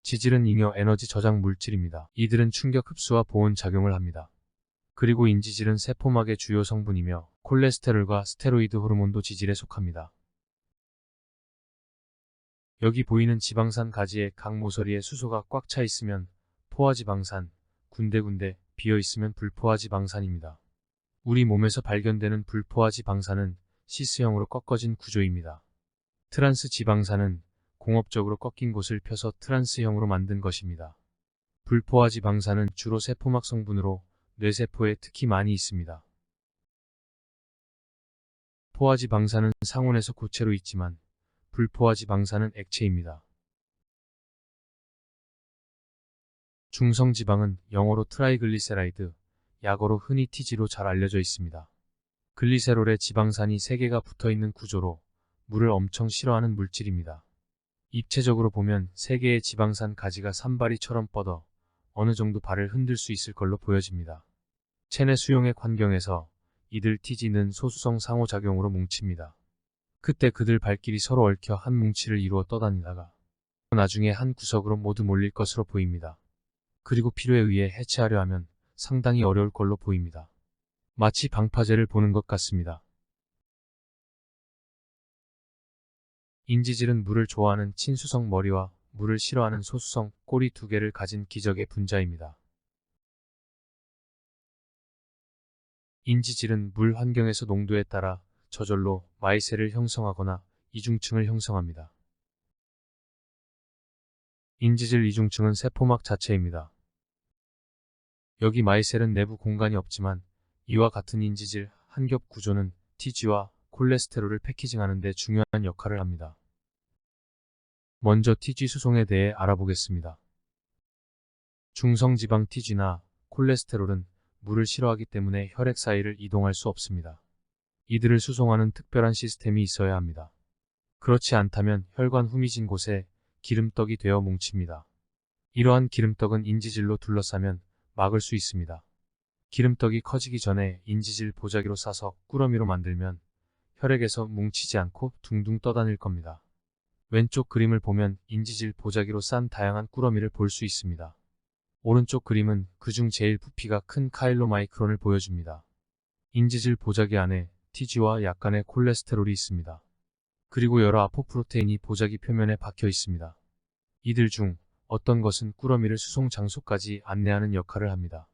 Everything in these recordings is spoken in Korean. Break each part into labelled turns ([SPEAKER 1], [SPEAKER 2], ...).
[SPEAKER 1] 지질은 잉여 에너지 저장 물질입니다. 이들은 충격 흡수와 보온 작용을 합니다. 그리고 인지질은 세포막의 주요 성분이며 콜레스테롤과 스테로이드 호르몬도 지질에 속합니다. 여기 보이는 지방산 가지에 각 모서리에 수소가 꽉 차 있으면 포화지방산, 군데군데 비어 있으면 불포화지방산입니다. 우리 몸에서 발견되는 불포화지방산은 시스형으로 꺾어진 구조입니다. 트란스 지방산은 공업적으로 꺾인 곳을 펴서 트란스형으로 만든 것입니다. 불포화지방산은 주로 세포막 성분으로 뇌세포에 특히 많이 있습니다. 포화지방산은 상온에서 고체로 있지만 불포화지방산은 액체입니다. 중성지방은 영어로 트라이글리세라이드, 약어로 흔히 TG로 잘 알려져 있습니다. 글리세롤에 지방산이 3개가 붙어있는 구조로 물을 엄청 싫어하는 물질입니다. 입체적으로 보면 3개의 지방산 가지가 산발이처럼 뻗어 어느 정도 발을 흔들 수 있을 걸로 보여집니다. 체내 수용액 환경에서 이들 TG는 소수성 상호작용으로 뭉칩니다. 그때 그들 발길이 서로 얽혀 한 뭉치를 이루어 떠다니다가 나중에 한 구석으로 모두 몰릴 것으로 보입니다. 그리고 필요에 의해 해체하려 하면 상당히 어려울 걸로 보입니다. 마치 방파제를 보는 것 같습니다. 인지질은 물을 좋아하는 친수성 머리와 물을 싫어하는 소수성 꼬리 2개를 가진 기적의 분자입니다. 인지질은 물 환경에서 농도에 따라 저절로 마이셀을 형성하거나 이중층을 형성합니다. 인지질 이중층은 세포막 자체입니다. 여기 마이셀은 내부 공간이 없지만 이와 같은 인지질 한 겹 구조는 TG와 콜레스테롤을 패키징하는 데 중요한 역할을 합니다. 먼저 TG 수송에 대해 알아보겠습니다. 중성지방 TG나 콜레스테롤은 물을 싫어하기 때문에 혈액 사이를 이동할 수 없습니다. 이들을 수송하는 특별한 시스템이 있어야 합니다. 그렇지 않다면 혈관 후미진 곳에 기름떡이 되어 뭉칩니다. 이러한 기름떡은 인지질로 둘러싸면 막을 수 있습니다. 기름떡이 커지기 전에 인지질 보자기로 싸서 꾸러미로 만들면 혈액에서 뭉치지 않고 둥둥 떠다닐 겁니다. 왼쪽 그림을 보면 인지질 보자기로 싼 다양한 꾸러미를 볼 수 있습니다. 오른쪽 그림은 그중 제일 부피가 큰 카일로마이크론을 보여줍니다. 인지질 보자기 안에 TG와 약간의 콜레스테롤이 있습니다. 그리고 여러 아포프로테인이 보자기 표면에 박혀 있습니다. 이들 중 어떤 것은 꾸러미를 수송 장소까지 안내하는 역할을 합니다.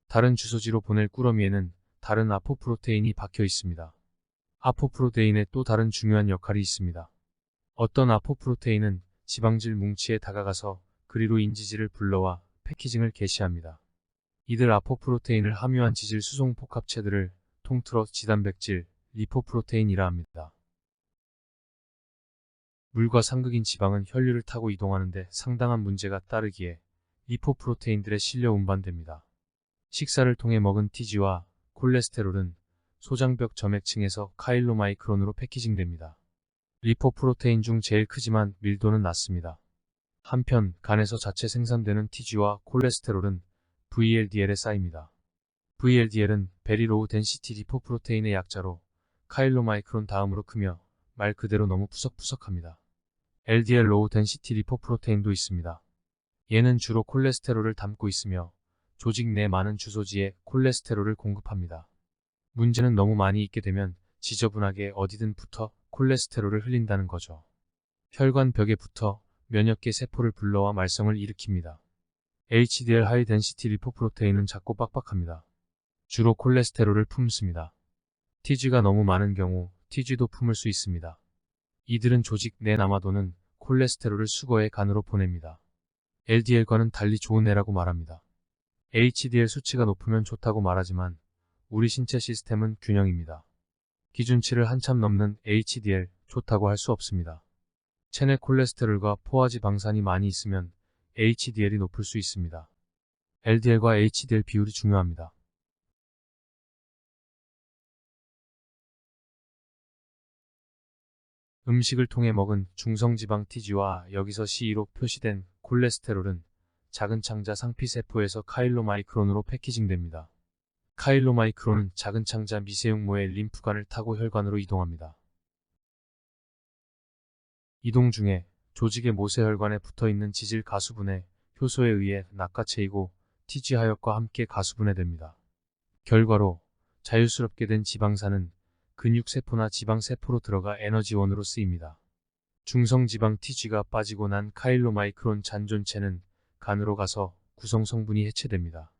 [SPEAKER 1] 다른 주소지로 보낼 꾸러미에는 다른 아포프로테인이 박혀 있습니다. 아포프로테인에 또 다른 중요한 역할이 있습니다. 어떤 아포프로테인은 지방질 뭉치에 다가가서 그리로 인지질을 불러와 패키징을 개시합니다. 이들 아포프로테인을 함유한 지질 수송 복합체들을 통틀어 지단백질, 리포프로테인이라 합니다. 물과 상극인 지방은 혈류를 타고 이동하는데 상당한 문제가 따르기에 리포프로테인들에 실려 운반됩니다. 식사를 통해 먹은 TG와 콜레스테롤은 소장벽 점액층에서 카일로마이크론으로 패키징됩니다. 리포프로테인 중 제일 크지만 밀도는 낮습니다. 한편 간에서 자체 생산되는 TG와 콜레스테롤은 VLDL에 쌓입니다. VLDL은 베리 로우 덴시티 리포프로테인의 약자로 카일로마이크론 다음으로 크며 말 그대로 너무 푸석푸석합니다. LDL 로우 덴시티 리포프로테인도 있습니다. 얘는 주로 콜레스테롤을 담고 있으며 조직 내 많은 주소지에 콜레스테롤을 공급합니다. 문제는 너무 많이 있게 되면 지저분하게 어디든 붙어 콜레스테롤을 흘린다는 거죠. 혈관 벽에 붙어 몇몇 개 세포를 불러와 말썽을 일으킵니다. HDL 하이 덴시티 리포프로테인은 작고 빡빡합니다. 주로 콜레스테롤을 품습니다. TG가 너무 많은 경우 TG도 품을 수 있습니다. 이들은 조직 내 남아도는 콜레스테롤을 수거해 간으로 보냅니다. LDL과는 달리 좋은 애라고 말합니다. HDL 수치가 높으면 좋다고 말하지만 우리 신체 시스템은 균형입니다. 기준치를 한참 넘는 HDL 좋다고 할 수 없습니다. 체내 콜레스테롤과 포화지방산이 많이 있으면 HDL이 높을 수 있습니다. LDL과 HDL 비율이 중요합니다. 음식을 통해 먹은 중성지방 TG와 여기서 C2로 표시된 콜레스테롤은 작은 창자 상피세포에서 카일로마이크론으로 패키징됩니다. 카일로마이크론은 작은 창자 미세육모의 림프관을 타고 혈관으로 이동합니다. 이동 중에 조직의 모세혈관에 붙어있는 지질 가수분해 효소에 의해 낚아채이고 TG하역과 함께 가수분해됩니다. 결과로 자유스럽게 된 지방산은 근육세포나 지방세포로 들어가 에너지원으로 쓰입니다. 중성지방 TG가 빠지고 난 카일로마이크론 잔존체는 간으로 가서 구성성분이 해체됩니다.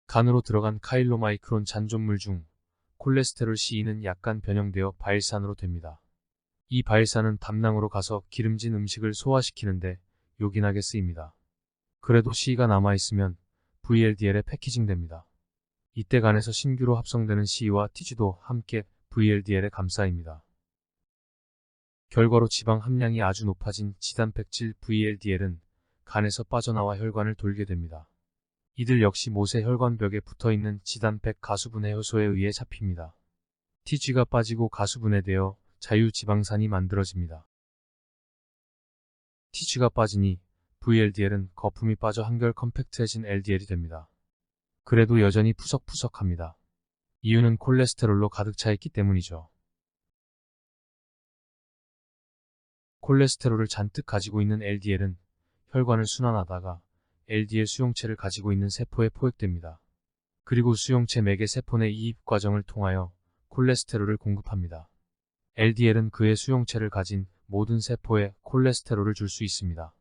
[SPEAKER 1] 간으로 들어간 카일로마이크론 잔존물 중 콜레스테롤 C는 약간 변형되어 바일산으로 됩니다. 이 바일산은 담낭으로 가서 기름진 음식을 소화시키는데 요긴하게 쓰입니다. 그래도 C가 남아있으면 VLDL에 패키징됩니다. 이때 간에서 신규로 합성되는 C와 TG도 함께 VLDL에 감싸입니다. 결과로 지방 함량이 아주 높아진 지단백질 VLDL은 간에서 빠져나와 혈관을 돌게 됩니다. 이들 역시 모세 혈관벽에 붙어있는 지단백 가수분해 효소에 의해 잡힙니다. TG가 빠지고 가수분해되어 자유지방산이 만들어집니다. TG가 빠지니 VLDL은 거품이 빠져 한결 컴팩트해진 LDL이 됩니다. 그래도 여전히 푸석푸석합니다. 이유는 콜레스테롤로 가득 차 있기 때문이죠. 콜레스테롤을 잔뜩 가지고 있는 LDL은 혈관을 순환하다가 LDL 수용체를 가지고 있는 세포에 포획됩니다. 그리고 수용체 맥의 세포 내 이입 과정을 통하여 콜레스테롤을 공급합니다. LDL은 그의 수용체를 가진 모든 세포에 콜레스테롤을 줄 수 있습니다.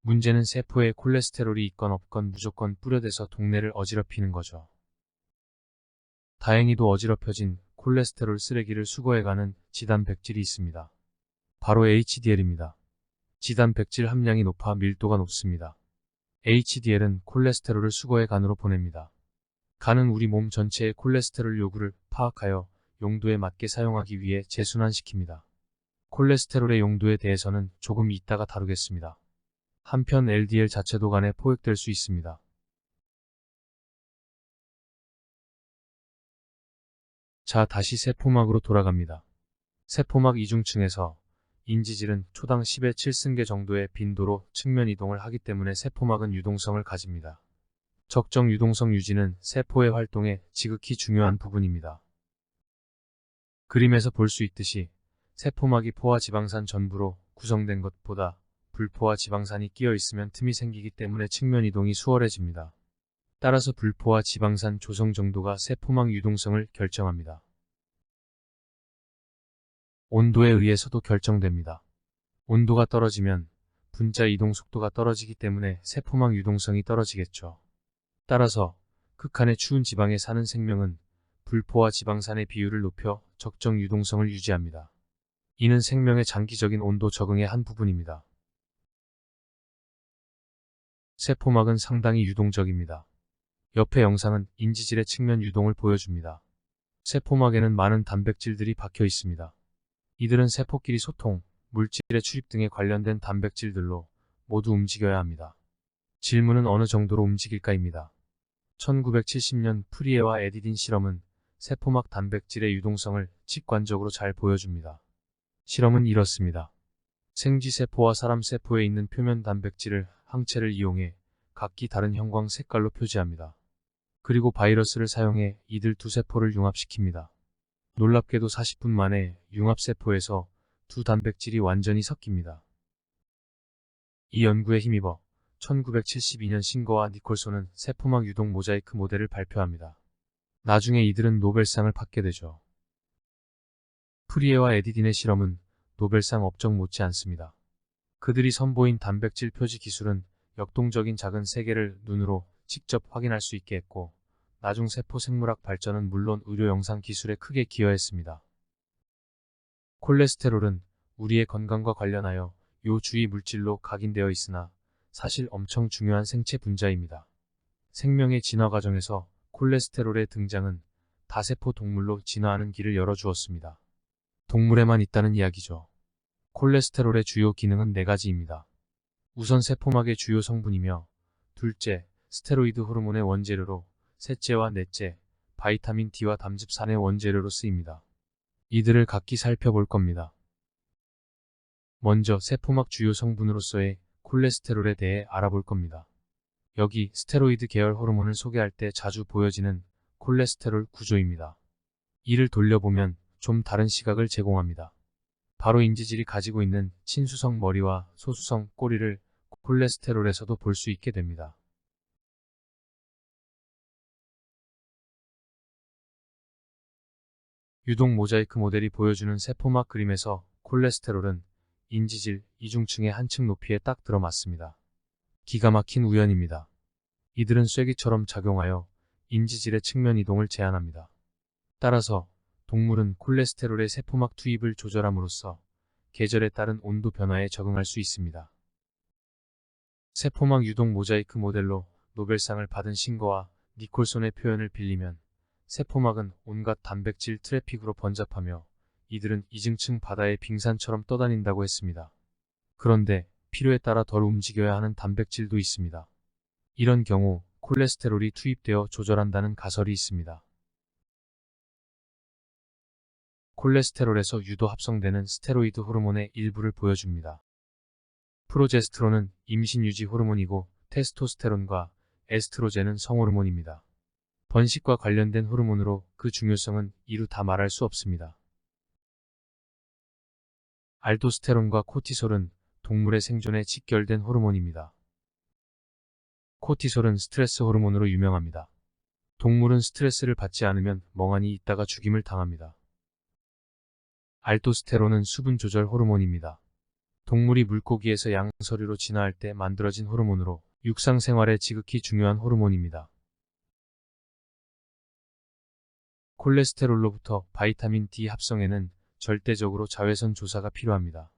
[SPEAKER 1] 문제는 세포에 콜레스테롤이 있건 없건 무조건 뿌려대서 동네를 어지럽히는 거죠. 다행히도 어지럽혀진 콜레스테롤 쓰레기를 수거해가는 지단백질이 있습니다. 바로 HDL입니다. 지단백질 함량이 높아 밀도가 높습니다. HDL은 콜레스테롤을 수거해 간으로 보냅니다. 간은 우리 몸 전체의 콜레스테롤 요구를 파악하여 용도에 맞게 사용하기 위해 재순환시킵니다. 콜레스테롤의 용도에 대해서는 조금 이따가 다루겠습니다. 한편 LDL 자체도 간에 포획될 수 있습니다. 자, 다시 세포막으로 돌아갑니다. 세포막 이중층에서 인지질은 초당 10의 7승계 정도의 빈도로 측면 이동을 하기 때문에 세포막은 유동성을 가집니다. 적정 유동성 유지는 세포의 활동에 지극히 중요한 부분입니다. 그림에서 볼 수 있듯이 세포막이 포화 지방산 전부로 구성된 것보다 불포화 지방산이 끼어 있으면 틈이 생기기 때문에 측면 이동이 수월해집니다. 따라서 불포화 지방산 조성 정도가 세포막 유동성을 결정합니다. 온도에 의해서도 결정됩니다. 온도가 떨어지면 분자 이동 속도가 떨어지기 때문에 세포막 유동성이 떨어지겠죠. 따라서 극한의 추운 지방에 사는 생명은 불포화 지방산의 비율을 높여 적정 유동성을 유지합니다. 이는 생명의 장기적인 온도 적응의 한 부분입니다. 세포막은 상당히 유동적입니다. 옆의 영상은 인지질의 측면 유동을 보여줍니다. 세포막에는 많은 단백질들이 박혀 있습니다. 이들은 세포끼리 소통, 물질의 출입 등에 관련된 단백질들로 모두 움직여야 합니다. 질문은 어느 정도로 움직일까입니다. 1970년 프리에와 에디딘 실험은 세포막 단백질의 유동성을 직관적으로 잘 보여줍니다. 실험은 이렇습니다. 생쥐세포와 사람세포에 있는 표면 단백질을 항체를 이용해 각기 다른 형광 색깔로 표지합니다. 그리고 바이러스를 사용해 이들 두 세포를 융합시킵니다. 놀랍게도 40분 만에 융합세포에서 두 단백질이 완전히 섞입니다. 이 연구에 힘입어 1972년 싱거와 니콜손은 세포막 유동 모자이크 모델을 발표합니다. 나중에 이들은 노벨상을 받게 되죠. 프리에와 에디딘의 실험은 노벨상 업적 못지 않습니다. 그들이 선보인 단백질 표지 기술은 역동적인 작은 세계를 눈으로 직접 확인할 수 있게 했고, 나중 세포 생물학 발전은 물론 의료 영상 기술에 크게 기여했습니다. 콜레스테롤은 우리의 건강과 관련하여 요주의 물질로 각인되어 있으나 사실 엄청 중요한 생체 분자입니다. 생명의 진화 과정에서 콜레스테롤의 등장은 다세포 동물로 진화하는 길을 열어주었습니다. 동물에만 있다는 이야기죠. 콜레스테롤의 주요 기능은 4가지입니다. 우선 세포막의 주요 성분이며, 둘째, 스테로이드 호르몬의 원재료로, 셋째와 넷째, 바이타민 D와 담즙산의 원재료로 쓰입니다. 이들을 각기 살펴볼 겁니다. 먼저 세포막 주요 성분으로서의 콜레스테롤에 대해 알아볼 겁니다. 여기 스테로이드 계열 호르몬을 소개할 때 자주 보여지는 콜레스테롤 구조입니다. 이를 돌려보면 좀 다른 시각을 제공합니다. 바로 인지질이 가지고 있는 친수성 머리와 소수성 꼬리를 콜레스테롤에서도 볼 수 있게 됩니다. 유독 모자이크 모델이 보여주는 세포막 그림에서 콜레스테롤은 인지질 이중층의 한층 높이에 딱 들어맞습니다. 기가 막힌 우연입니다. 이들은 쐐기처럼 작용하여 인지질의 측면 이동을 제한합니다. 따라서 동물은 콜레스테롤의 세포막 투입을 조절함으로써 계절에 따른 온도 변화에 적응할 수 있습니다. 세포막 유독 모자이크 모델로 노벨상을 받은 싱거와 니콜손의 표현을 빌리면 세포막은 온갖 단백질 트래픽으로 번잡하며 이들은 이중층 바다의 빙산처럼 떠다닌다고 했습니다. 그런데 필요에 따라 덜 움직여야 하는 단백질도 있습니다. 이런 경우 콜레스테롤이 투입되어 조절한다는 가설이 있습니다. 콜레스테롤에서 유도 합성되는 스테로이드 호르몬의 일부를 보여줍니다. 프로제스테론은 임신 유지 호르몬이고 테스토스테론과 에스트로겐은 성호르몬입니다. 번식과 관련된 호르몬으로 그 중요성은 이루 다 말할 수 없습니다. 알도스테론과 코티솔은 동물의 생존에 직결된 호르몬입니다. 코티솔은 스트레스 호르몬으로 유명합니다. 동물은 스트레스를 받지 않으면 멍하니 있다가 죽임을 당합니다. 알도스테론은 수분 조절 호르몬입니다. 동물이 물고기에서 양서류로 진화할 때 만들어진 호르몬으로 육상 생활에 지극히 중요한 호르몬입니다. 콜레스테롤로부터 바이타민 D 합성에는 절대적으로 자외선 조사가 필요합니다.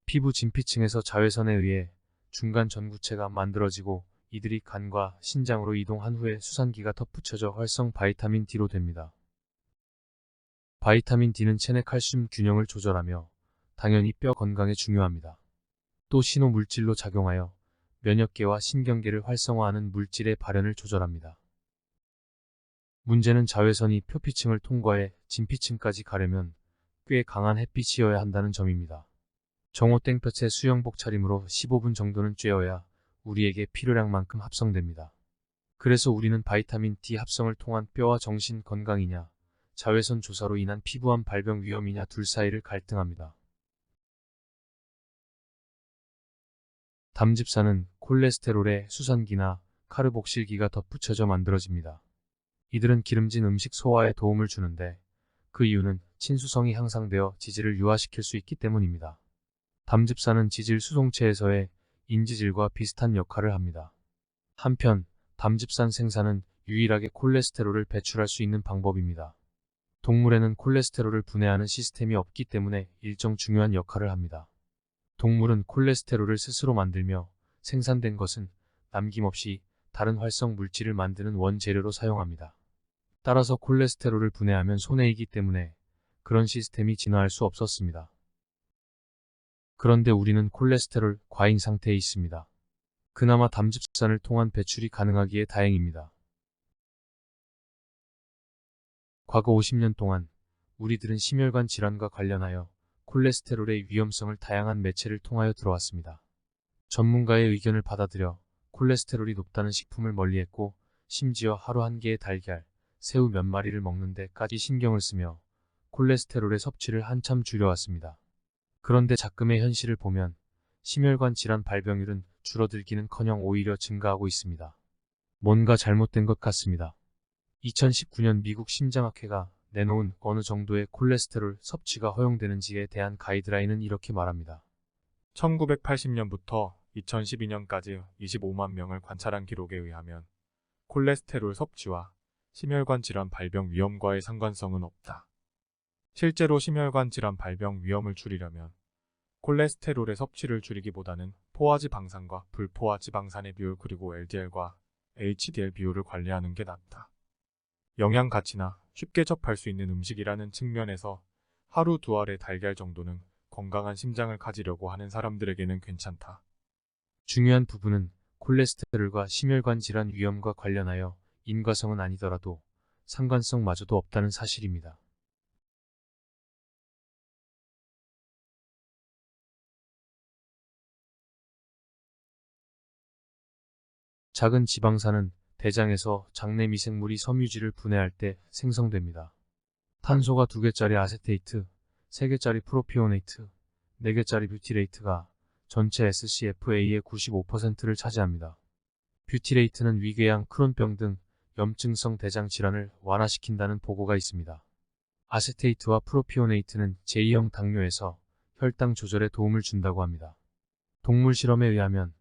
[SPEAKER 1] 피부 진피층에서 자외선에 의해 중간 전구체가 만들어지고 이들이 간과 신장으로 이동한 후에 수산기가 덧붙여져 활성 바이타민 D로 됩니다. 바이타민 D는 체내 칼슘 균형을 조절하며 당연히 뼈 건강에 중요합니다. 또 신호 물질로 작용하여 면역계와 신경계를 활성화하는 물질의 발현을 조절합니다. 문제는 자외선이 표피층을 통과해 진피층까지 가려면 꽤 강한 햇빛이어야 한다는 점입니다. 정오 땡볕의 수영복 차림으로 15분 정도는 쬐어야 우리에게 필요량만큼 합성됩니다. 그래서 우리는 바이타민 D 합성을 통한 뼈와 정신 건강이냐, 자외선 조사로 인한 피부암 발병 위험이냐 둘 사이를 갈등합니다. 담즙산은 콜레스테롤에 수산기나 카르복실기가 덧붙여져 만들어집니다. 이들은 기름진 음식 소화에 도움을 주는데 그 이유는 친수성이 향상되어 지질을 유화시킬 수 있기 때문입니다. 담즙산은 지질 수송체에서의 인지질과 비슷한 역할을 합니다. 한편 담즙산 생산은 유일하게 콜레스테롤을 배출할 수 있는 방법입니다. 동물에는 콜레스테롤을 분해하는 시스템이 없기 때문에 일정 중요한 역할을 합니다. 동물은 콜레스테롤을 스스로 만들며 생산된 것은 남김없이 다른 활성 물질을 만드는 원재료로 사용합니다. 따라서 콜레스테롤을 분해하면 손해이기 때문에 그런 시스템이 진화할 수 없었습니다. 그런데 우리는 콜레스테롤 과잉 상태에 있습니다. 그나마 담즙산을 통한 배출이 가능하기에 다행입니다. 과거 50년 동안 우리들은 심혈관 질환과 관련하여 콜레스테롤의 위험성을 다양한 매체를 통하여 들어왔습니다. 전문가의 의견을 받아들여 콜레스테롤이 높다는 식품을 멀리했고 심지어 하루 한 개의 달걀, 새우 몇 마리를 먹는 데까지 신경을 쓰며 콜레스테롤의 섭취를 한참 줄여왔습니다. 그런데 작금의 현실을 보면 심혈관 질환 발병률은 줄어들기는커녕 오히려 증가하고 있습니다. 뭔가 잘못된 것 같습니다. 2019년 미국 심장학회가 내놓은 어느 정도의 콜레스테롤 섭취가 허용되는지에 대한 가이드라인은 이렇게 말합니다.
[SPEAKER 2] 1980년부터 2012년까지 25만 명을 관찰한 기록에 의하면 콜레스테롤 섭취와 심혈관 질환 발병 위험과의 상관성은 없다. 실제로 심혈관 질환 발병 위험을 줄이려면 콜레스테롤의 섭취를 줄이기보다는 포화지방산과 불포화지방산의 비율 그리고 LDL과 HDL 비율을 관리하는 게 낫다. 영양 가치나 쉽게 접할 수 있는 음식이라는 측면에서 하루 2알의 달걀 정도는 건강한 심장을 가지려고 하는 사람들에게는 괜찮다.
[SPEAKER 1] 중요한 부분은 콜레스테롤과 심혈관 질환 위험과 관련하여 인과성은 아니더라도 상관성마저도 없다는 사실입니다. 작은 지방산은 대장에서 장내 미생물이 섬유질을 분해할 때 생성됩니다. 탄소가 2개짜리 아세테이트, 3개짜리 프로피오네이트, 4개짜리 뷰티레이트가 전체 SCFA의 95%를 차지합니다. 뷰티레이트는 위궤양, 크론병 등 염증성 대장 질환을 완화시킨다는 보고가 있습니다. 아세테이트와 프로피오네이트는 제2형 당뇨에서 혈당 조절에 도움을 준다고 합니다. 동물 실험에 의하면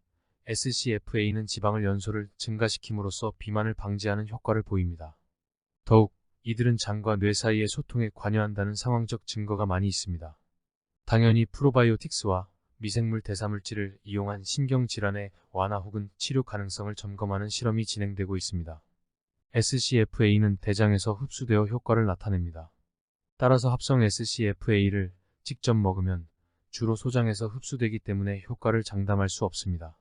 [SPEAKER 1] SCFA는 지방을 연소를 증가시킴으로써 비만을 방지하는 효과를 보입니다. 더욱 이들은 장과 뇌 사이의 소통에 관여한다는 상황적 증거가 많이 있습니다. 당연히 프로바이오틱스와 미생물 대사물질을 이용한 신경질환의 완화 혹은 치료 가능성을 점검하는 실험이 진행되고 있습니다. SCFA는 대장에서 흡수되어 효과를 나타냅니다. 따라서 합성 SCFA를 직접 먹으면 주로 소장에서 흡수되기 때문에 효과를 장담할 수 없습니다.